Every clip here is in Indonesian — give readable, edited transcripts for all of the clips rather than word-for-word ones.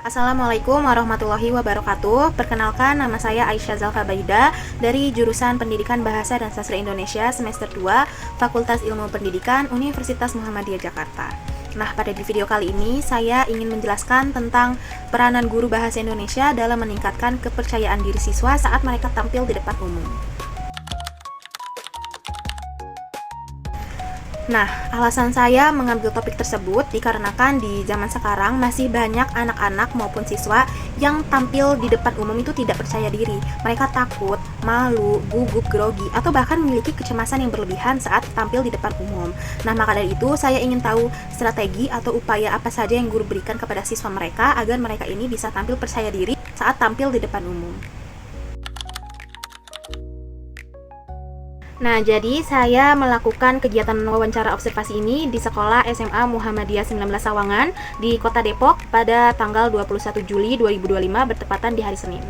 Assalamualaikum warahmatullahi wabarakatuh. Perkenalkan, nama saya Aisyah Zalfabaida dari jurusan Pendidikan Bahasa dan Sastra Indonesia semester 2, Fakultas Ilmu Pendidikan, Universitas Muhammadiyah Jakarta. Nah, pada video kali ini saya ingin menjelaskan tentang peranan guru bahasa Indonesia dalam meningkatkan kepercayaan diri siswa saat mereka tampil di depan umum. Nah, alasan saya mengambil topik tersebut dikarenakan di zaman sekarang masih banyak anak-anak maupun siswa yang tampil di depan umum itu tidak percaya diri. Mereka takut, malu, gugup, grogi, atau bahkan memiliki kecemasan yang berlebihan saat tampil di depan umum. Nah, maka dari itu saya ingin tahu strategi atau upaya apa saja yang guru berikan kepada siswa mereka agar mereka ini bisa tampil percaya diri saat tampil di depan umum. Nah, jadi saya melakukan kegiatan wawancara observasi ini di Sekolah SMA Muhammadiyah 19 Sawangan di Kota Depok pada tanggal 21 Juli 2025 bertepatan di hari Senin.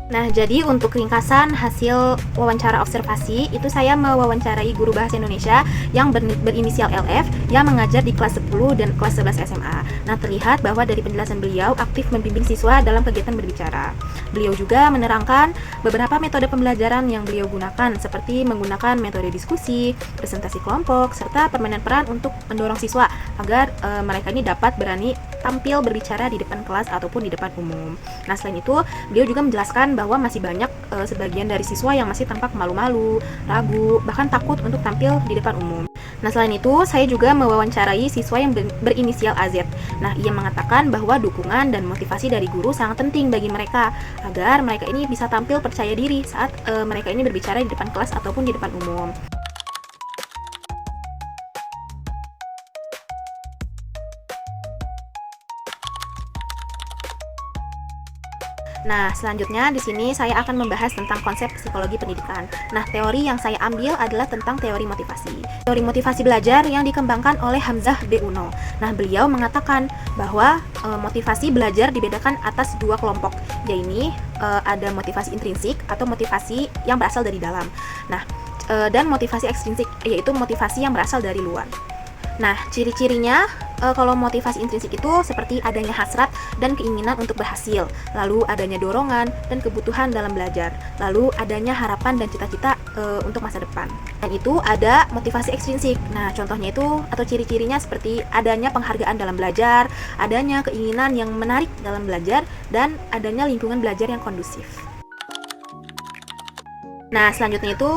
Nah, jadi untuk ringkasan hasil wawancara observasi, itu saya mewawancarai guru bahasa Indonesia yang berinisial LF yang mengajar di kelas 10 dan kelas 11 SMA. Nah, terlihat bahwa dari penjelasan beliau aktif membimbing siswa dalam kegiatan berbicara. Beliau juga menerangkan beberapa metode pembelajaran yang beliau gunakan, seperti menggunakan metode diskusi, presentasi kelompok, serta permainan peran untuk mendorong siswa agar mereka ini dapat berani tampil berbicara di depan kelas ataupun di depan umum. Nah, selain itu, beliau juga menjelaskan bahwa masih banyak sebagian dari siswa yang masih tampak malu-malu, ragu, bahkan takut untuk tampil di depan umum. Nah, selain itu, saya juga mewawancarai siswa yang berinisial AZ. Nah, ia mengatakan bahwa dukungan dan motivasi dari guru sangat penting bagi mereka agar mereka ini bisa tampil percaya diri saat mereka ini berbicara di depan kelas ataupun di depan umum. Nah, selanjutnya di sini saya akan membahas tentang konsep psikologi pendidikan. Nah, teori yang saya ambil adalah tentang teori motivasi. Teori motivasi belajar yang dikembangkan oleh Hamzah B. Uno. Nah, beliau mengatakan bahwa motivasi belajar dibedakan atas dua kelompok, yaitu ada motivasi intrinsik atau motivasi yang berasal dari dalam. Nah, dan motivasi ekstrinsik, yaitu motivasi yang berasal dari luar. Nah, ciri-cirinya kalau motivasi intrinsik itu seperti adanya hasrat dan keinginan untuk berhasil, lalu adanya dorongan dan kebutuhan dalam belajar, lalu adanya harapan dan cita-cita untuk masa depan. Dan itu ada motivasi ekstrinsik. Nah, contohnya itu atau ciri-cirinya seperti adanya penghargaan dalam belajar, adanya keinginan yang menarik dalam belajar, dan adanya lingkungan belajar yang kondusif. Nah, selanjutnya itu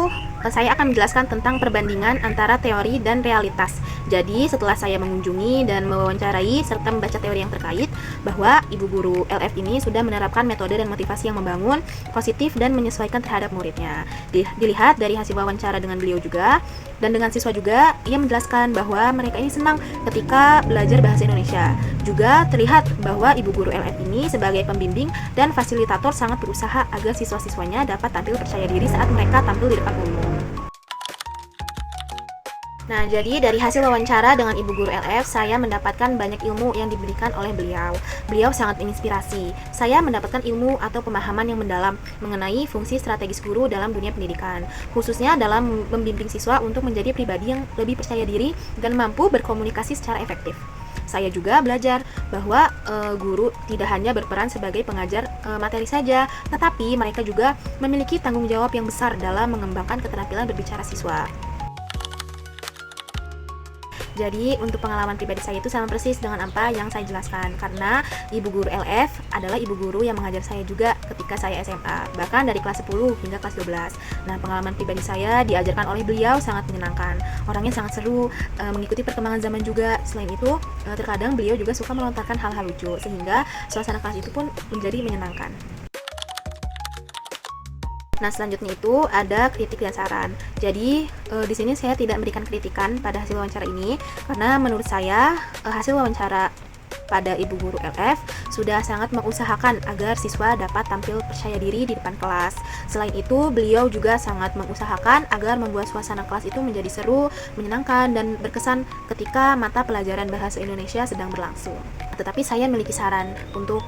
saya akan menjelaskan tentang perbandingan antara teori dan realitas. Jadi, setelah saya mengunjungi dan mewawancarai serta membaca teori yang terkait, bahwa ibu guru LF ini sudah menerapkan metode dan motivasi yang membangun, positif, dan menyesuaikan terhadap muridnya. Dilihat dari hasil wawancara dengan beliau juga, dan dengan siswa juga, ia menjelaskan bahwa mereka ini senang ketika belajar bahasa Indonesia. Juga terlihat bahwa ibu guru LF ini sebagai pembimbing dan fasilitator sangat berusaha agar siswa-siswanya dapat tampil percaya diri saat mereka tampil di depan umum. Nah, jadi dari hasil wawancara dengan ibu guru LF, saya mendapatkan banyak ilmu yang diberikan oleh beliau. Beliau sangat menginspirasi. Saya mendapatkan ilmu atau pemahaman yang mendalam mengenai fungsi strategis guru dalam dunia pendidikan, khususnya dalam membimbing siswa untuk menjadi pribadi yang lebih percaya diri dan mampu berkomunikasi secara efektif. Saya juga belajar bahwa guru tidak hanya berperan sebagai pengajar materi saja, tetapi mereka juga memiliki tanggung jawab yang besar dalam mengembangkan keterampilan berbicara siswa. Jadi untuk pengalaman pribadi saya itu sama persis dengan apa yang saya jelaskan, karena ibu guru LF adalah ibu guru yang mengajar saya juga ketika saya SMA, bahkan dari kelas 10 hingga kelas 12. Nah, pengalaman pribadi saya diajarkan oleh beliau sangat menyenangkan. Orangnya sangat seru, mengikuti perkembangan zaman juga. Selain itu, terkadang beliau juga suka melontarkan hal-hal lucu, sehingga suasana kelas itu pun menjadi menyenangkan. Nah, selanjutnya itu ada kritik dan saran. Jadi di sini saya tidak memberikan kritikan pada hasil wawancara ini karena menurut saya hasil wawancara pada Ibu Guru LF sudah sangat mengusahakan agar siswa dapat tampil percaya diri di depan kelas. Selain itu, beliau juga sangat mengusahakan agar membuat suasana kelas itu menjadi seru, menyenangkan, dan berkesan ketika mata pelajaran bahasa Indonesia sedang berlangsung. Tetapi saya memiliki saran untuk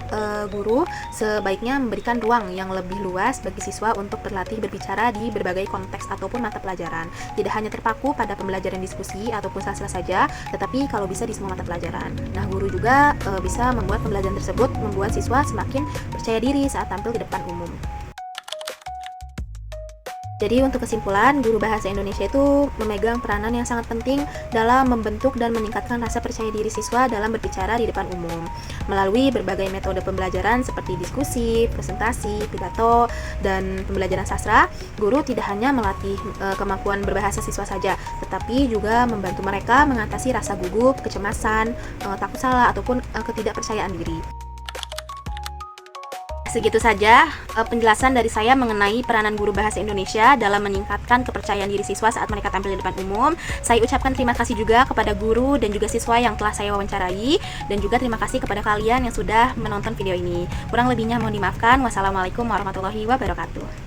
guru sebaiknya memberikan ruang yang lebih luas bagi siswa untuk berlatih berbicara di berbagai konteks ataupun mata pelajaran. Tidak hanya terpaku pada pembelajaran diskusi ataupun sastra saja, tetapi kalau bisa di semua mata pelajaran. Nah, guru juga bisa membuat pembelajaran tersebut membuat siswa semakin percaya diri saat tampil di depan umum. Jadi untuk kesimpulan, guru bahasa Indonesia itu memegang peranan yang sangat penting dalam membentuk dan meningkatkan rasa percaya diri siswa dalam berbicara di depan umum. Melalui berbagai metode pembelajaran seperti diskusi, presentasi, pidato, dan pembelajaran sastra, guru tidak hanya melatih kemampuan berbahasa siswa saja, tetapi juga membantu mereka mengatasi rasa gugup, kecemasan, takut salah, ataupun ketidakpercayaan diri. Segitu saja penjelasan dari saya mengenai peranan guru bahasa Indonesia dalam meningkatkan kepercayaan diri siswa saat mereka tampil di depan umum. Saya ucapkan terima kasih juga kepada guru dan juga siswa yang telah saya wawancarai, dan juga terima kasih kepada kalian yang sudah menonton video ini. Kurang lebihnya mohon dimaafkan. Wassalamualaikum warahmatullahi wabarakatuh.